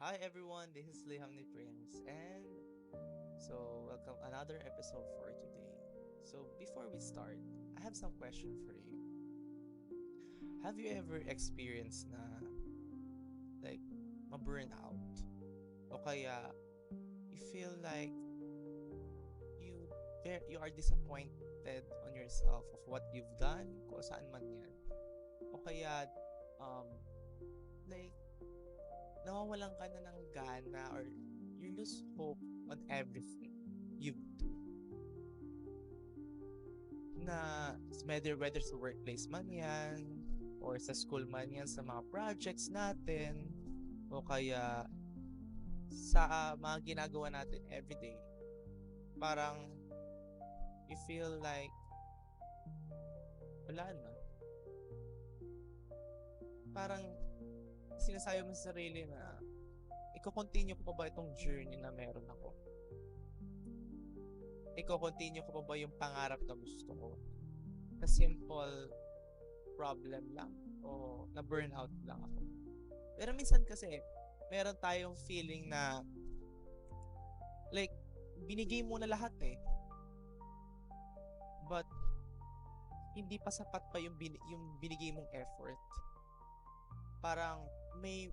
Hi everyone, this is Liam the Prince, and welcome another episode for today. So before we start, I have some question for you. Have you ever experienced na like ma-burn out o kaya you feel like you you are disappointed on yourself of what you've done, kung saan man 'yan. O kaya um like nawawalan ka na ng gana or you lose hope on everything you do na whether sa workplace man yan or sa school man yan sa mga projects natin o kaya sa mga ginagawa natin everyday. Parang you feel like wala na. Parang sinasabi mo sa sarili na i-continue ko pa ba itong journey na meron ako? I-continue ko pa ba yung pangarap na gusto ko? Sa simple problem lang o na burnout lang ako. Pero minsan kasi meron tayong feeling na like binigay mo na lahat eh. But hindi pa sapat pa yung binigay mong effort. Parang may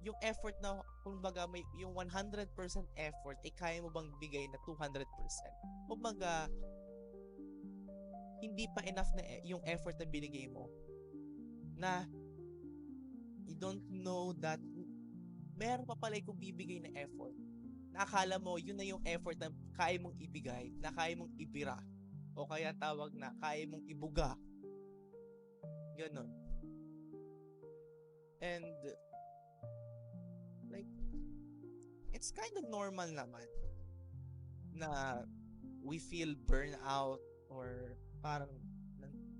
yung effort na kumbaga may yung 100% effort kaya mo bang bigay na 200%? Kumbaga hindi pa enough na yung effort na binigay mo na you don't know that meron pa pala kung bibigay na effort na akala mo yun na yung effort na kaya mong ibigay, na kaya mong ibira o kaya tawag na kaya mong ibuga, ganun. And like it's kind of normal naman na we feel burnout or parang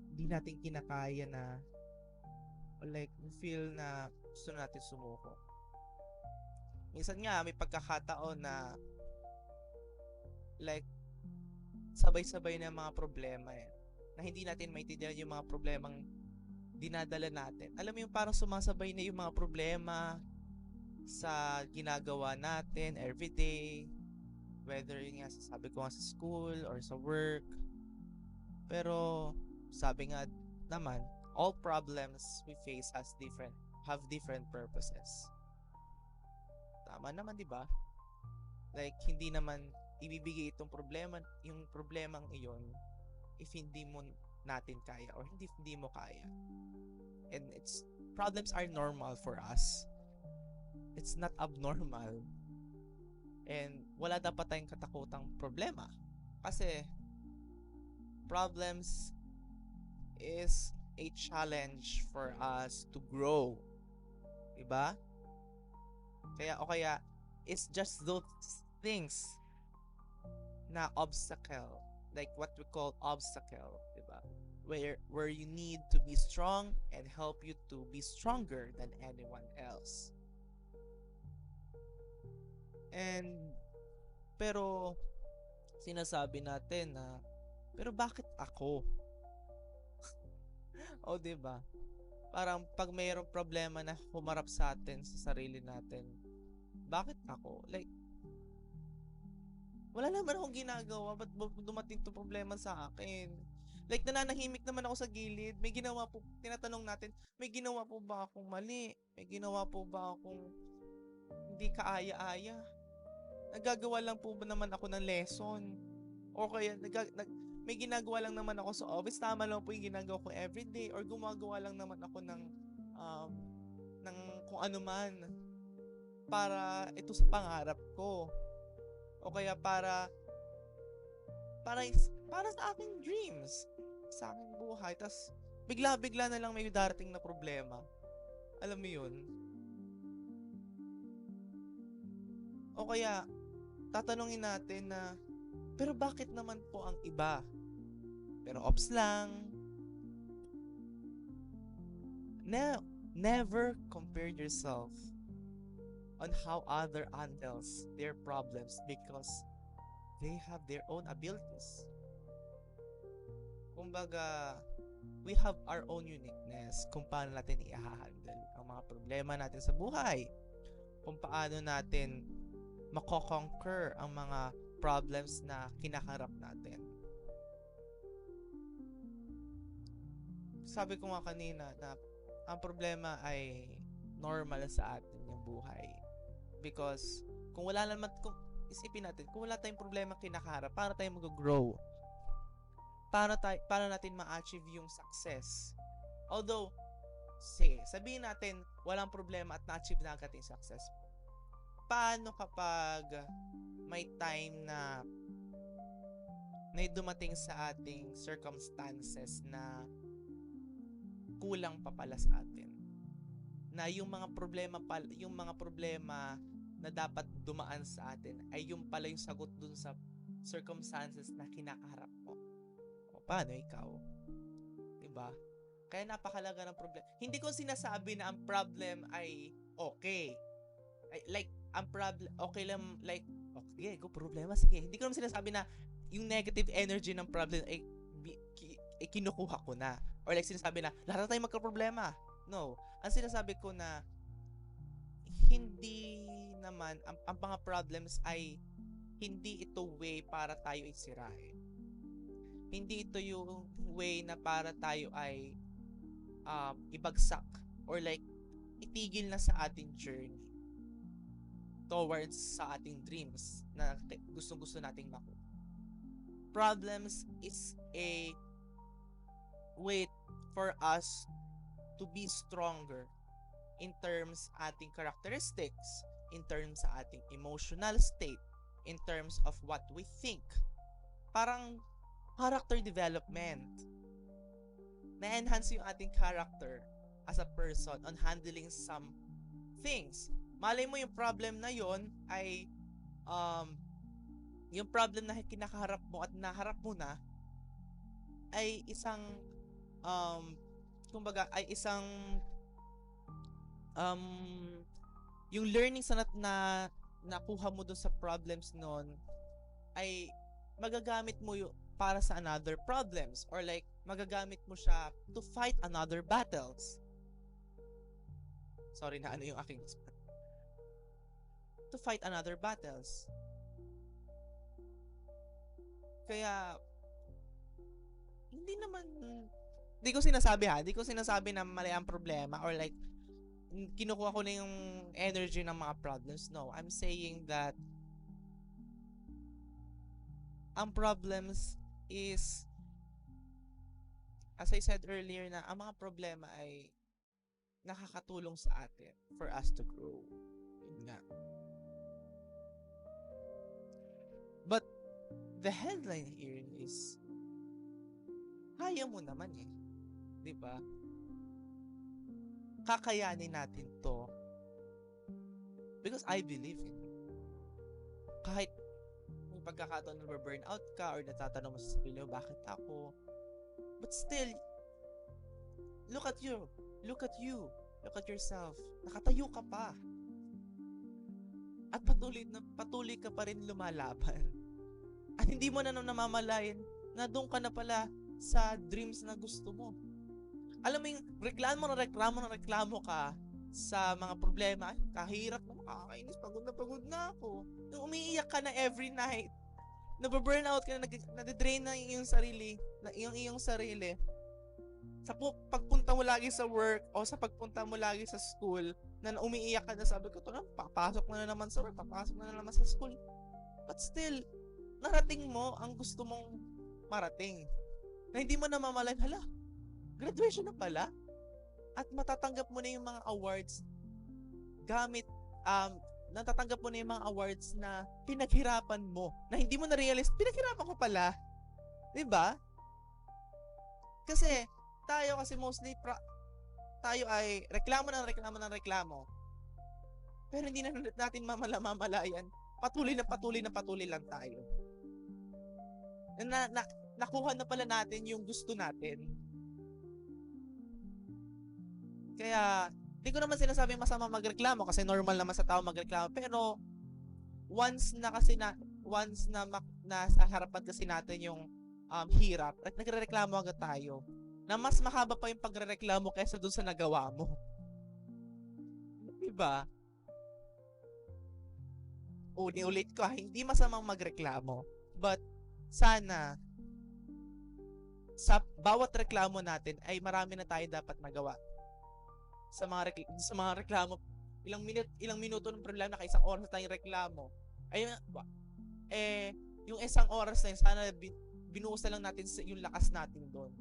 hindi natin kinakaya na like we feel na gusto natin sumuko. Minsan nga may pagkakataon na like sabay-sabay na mga problema na hindi natin maintindihan yung mga problemang dinadala natin. Alam mo yung parang sumasabay na yung mga problema sa ginagawa natin everyday, whether yung nga sabi ko nga sa school or sa work. Pero sabi nga naman, all problems we face have different purposes. Tama naman, 'di ba? Like hindi naman ibibigay yung problemang iyon if hindi mo natin kaya or hindi mo kaya. And it's problems are normal for us. It's not abnormal. And wala dapat tayong katakutang problema. Kasi problems is a challenge for us to grow. Diba? Kaya it's just those things na obstacle, like what we call obstacle, diba? Where you need to be strong and help you to be stronger than anyone else. And pero sinasabi natin na pero bakit ako? O 'di ba? Parang pag mayroong problema na humarap sa atin sa sarili natin, bakit ako? Like wala naman akong ginagawa, ba't dumating to problema sa akin? Like nananahimik naman ako sa gilid, may ginawa po, tinatanong natin, may ginawa po ba akong mali? May ginawa po ba akong hindi kaaya-aya? Nagagawa lang po ba naman ako ng lesson? O kaya may ginagawa lang naman ako sa office, tama lang po yung ginagawa ko everyday, or gumagawa lang naman ako um, ng kung ano man para ito sa pangarap ko. O kaya para para sa aking dreams, sa aking buhay. Tas bigla-bigla na lang may darating na problema. Alam mo 'yun? O kaya tatanungin natin na pero bakit naman po ang iba? Pero ops lang. Never compare yourself on how other handles their problems because they have their own abilities. Kumbaga, we have our own uniqueness kung paano natin i-handle ang mga problema natin sa buhay. kung paano natin mako-conquer ang mga problems na kinakarap natin. Sabi ko nga kanina na ang problema ay normal sa atin yung buhay. Because kung wala naman, kung isipin natin, kung wala tayong problema kinakaharap, paano tayo mag-grow? Paano natin ma-achieve yung success? Although, sabihin natin, walang problema at na-achieve na agad yung success. Paano kapag may time na dumating sa ating circumstances na kulang pa pala sa atin? Na yung mga problema na dapat dumaan sa atin ay yung pala yung sagot dun sa circumstances na kinakaharap mo. O paano ikaw? Diba? Kaya napakalaga ng problema. Hindi ko sinasabi na ang problem ay okay. Ang problem, okay lang, okay, go problema, sige. Hindi ko naman sinasabi na yung negative energy ng problem ay kinukuha ko na. Or sinasabi na, lahat na tayo magka-problema. No. Ang sinasabi ko na, hindi naman, ang mga problems ay, hindi ito way para tayo isirahin. Hindi ito yung way na para tayo ay ibagsak or itigil na sa ating journey towards sa ating dreams na gustong-gusto nating makuha. Problems is a way for us to be stronger in terms ating characteristics, in terms sa ating emotional state, in terms of what we think. Parang character development. Na-enhance yung ating character as a person on handling some things. Malay mo yung problem na yon ay yung problem na kinakaharap mo at naharap mo na ay isang kumbaga ay isang yung learnings na nakuha mo doon sa problems noon ay magagamit mo para sa another problems or magagamit mo siya to fight another battles. Sorry na yung aking to fight another battles. Kaya hindi ko sinasabi na mali ang problema or kinukuha ko na yung energy ng mga problems. No, I'm saying that ang problems is, as I said earlier, na ang mga problema ay nakakatulong sa atin for us to grow. Yun nga. But the headline here is, kaya mo naman eh. Diba? Kakayanin natin to because I believe in it. Kahit may pagkakataon na burnout ka or natatanong mo sa sarili mo, bakit ako? But still, look at you. Look at yourself. Nakatayo ka pa. At patuloy ka pa rin lumalaban. At hindi mo na namamalayan na doon ka na pala sa dreams na gusto mo. Alam mo yung reklamo ka sa mga problema. Ay, kahirap na, makakainis, pagod na ako. Yung umiiyak ka na every night. Nababurnout ka na, nadidrain na yung iyong sarili. Sa pagpunta mo lagi sa work o sa pagpunta mo lagi sa school, na umiiyak ka na, sabi ko, papasok na naman sa work, papasok na naman sa school. But still, narating mo ang gusto mong marating. Na hindi mo namamalayan, hala, graduation na pala. At matatanggap mo na yung mga awards natatanggap mo na yung mga awards na pinaghirapan mo. Na hindi mo na-realize, pinaghirapan ko pala. Diba? Kasi, tayo mostly, tayo ay reklamo. Pero hindi na natin mamalayan. Patuloy lang tayo. Nakuha na pala natin yung gusto natin. Kaya, di ko naman sinasabing masama magreklamo kasi normal naman sa tao magreklamo. Pero, once na sa harapan kasi natin yung hirap, at nagrereklamo agad tayo, na mas mahaba pa yung pagrereklamo kaysa dun sa nagawa mo. Diba? Uli-ulit ko, hindi masamang magreklamo. But sana sa bawat reklamo natin ay marami na tayo dapat magawa. Sa mga reklamo, ilang minuto ng problema na isang oras na tayong reklamo. Ay yung isang oras na yun, sana binuhos na lang natin yung lakas natin doon.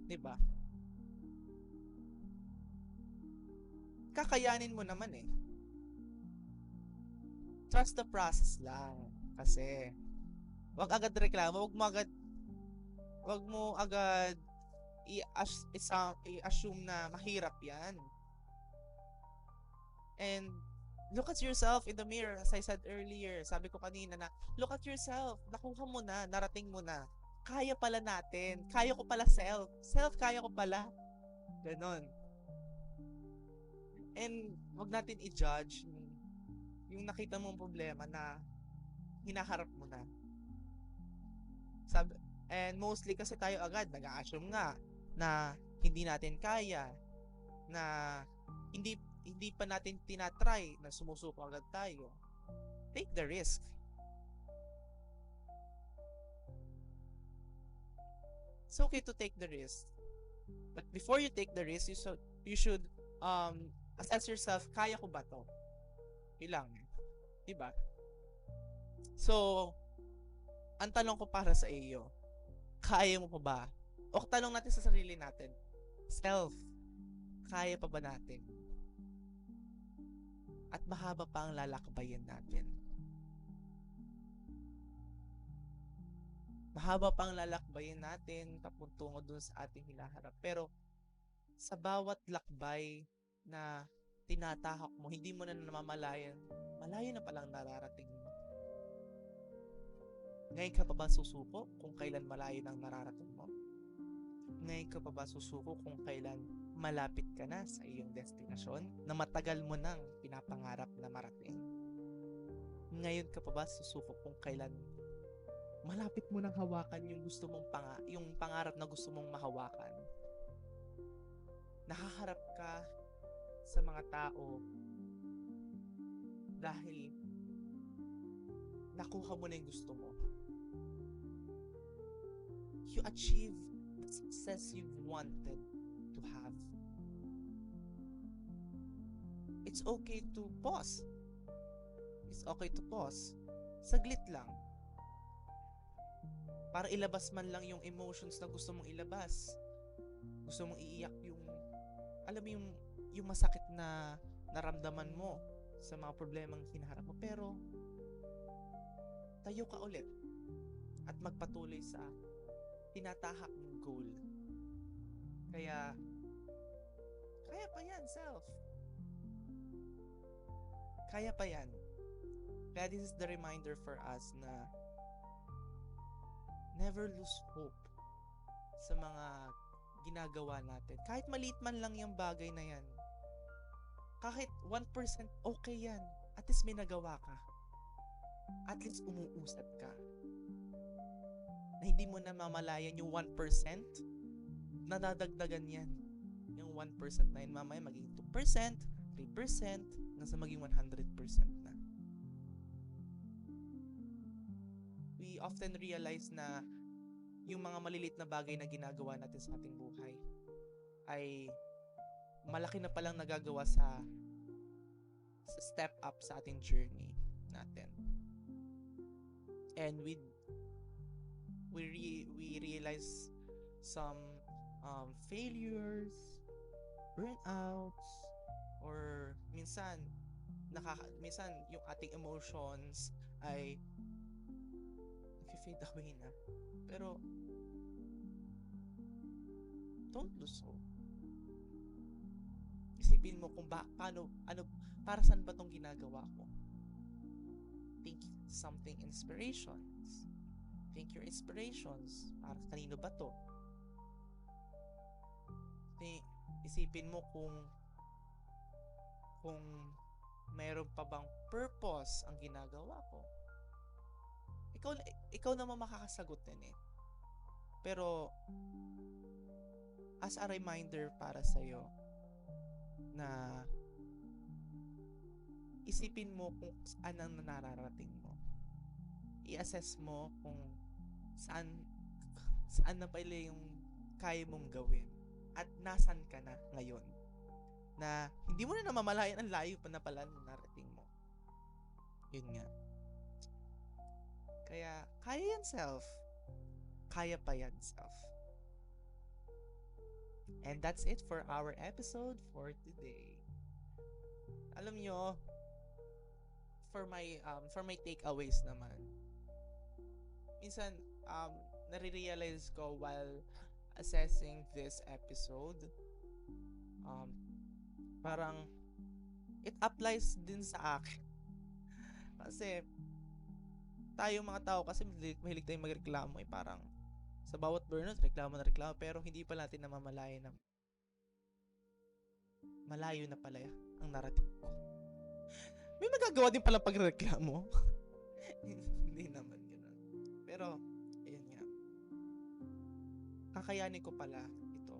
'Di ba? Kakayanin mo naman eh. Trust the process lang. Kasi wag agad reklamo, wag mo agad i-assume na mahirap 'yan. And look at yourself in the mirror, as I said earlier. Sabi ko kanina na, look at yourself. Nakuha mo na, narating mo na. Kaya pala natin. Kaya ko pala self. Self, kaya ko pala. Ganon. And wag natin i-judge yung nakita mong problema na hinaharap mo na. And mostly kasi tayo agad nag-a-assume nga na hindi natin kaya, na hindi pa natin tinatry, na sumusuko agad tayo. Take the risk. It's okay to take the risk. But before you take the risk, you should assess yourself, kaya ko ba to? Ilang. Diba? So, ang tanong ko para sa iyo, kaya mo pa ba? O tanong natin sa sarili natin, self, kaya pa ba natin? At mahaba pa ang lalakbayin natin. Mahaba pa ang lalakbayin natin papuntungo dun sa ating hinaharap. Pero sa bawat lakbay na tinatahak mo, hindi mo na namamalayan, malayo na palang nararating mo. Ngayon ka pa ba susuko kung kailan malayo nang nararating mo? Ngayon ka pa ba susuko kung kailan malapit ka na sa iyong destinasyon na matagal mo nang pinapangarap na marating? Ngayon ka pa ba susuko kung kailan malapit mo nang hawakan yung gusto mong yung pangarap na gusto mong mahawakan? Nakaharap ka sa mga tao dahil nakuha mo na yung gusto mo. You achieve the success you've wanted to have. It's okay to pause. It's okay to pause. Saglit lang. Para ilabas man lang yung emotions na gusto mong ilabas. Gusto mong iiyak alam mo yung masakit na naramdaman mo sa mga problemang hinaharap mo. Pero tayo ka ulit at magpatuloy sa tinatahak mong goal. Kaya pa yan, self. Kaya pa yan. Kaya this is the reminder for us na never lose hope sa mga ginagawa natin. Kahit maliit man lang yung bagay na yan. Kahit 1%, okay yan. At least may nagawa ka. At least umuusad ka. Na hindi mo na mamalayan yung 1%, nadadagdagan yan. Yung 1% na yun, mamaya maging 2%, 3%, nasa maging 100% na. We often realize na yung mga maliliit na bagay na ginagawa natin sa ating buhay ay malaki na palang nagagawa sa step up sa ating journey natin. And we realize some failures, burnouts, or minsan yung ating emotions ay nag-fade away na. Pero don't lose hope. Isipin mo kung para saan ba tong ginagawa ko? Think something inspirations. Think your inspirations. Para kanino ba to? Isipin mo kung mayroon pa bang purpose ang ginagawa ko. Ikaw naman makakasagot din eh. Pero as a reminder para sa'yo na isipin mo kung saan ang nararating mo. I-assess mo kung saan na pala yung kaya mong gawin at nasan ka na ngayon na hindi mo na namamalayan ang layo pa na pala ng narating mo. Yun nga. Kaya kaya yan, self. Kaya pa yan, self. And that's it for our episode for today. Alam nyo, for my takeaways naman, minsan nare-realize ko while assessing this episode, parang it applies din sa akin. Kasi tayo mga tao kasi mahilig tayong magreklamo, parang sa bawat burnout reklamo na reklamo, pero hindi pa natin namamalayan na malayo na pala ang narating ko. May magagawa din pala pagreklamo. Hindi naman ganoon. Pero ayun nga, kakayanin ko pala ito.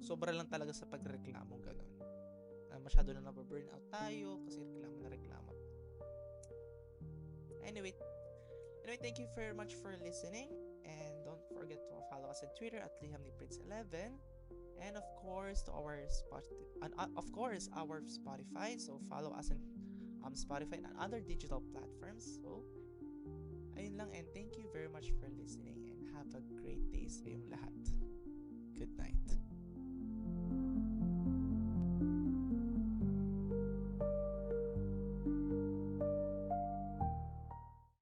Sobra lang talaga sa pagreklamo, ganoon. Masyado na nababurnout tayo kasi reklamo na reklamo. Anyway, thank you very much for listening, and don't forget to follow us on Twitter at LiamNiPrince11, and of course our Spotify. So follow us on Spotify and other digital platforms. So ayun lang, and thank you very much for listening, and have a great day sa iyong lahat. Good night.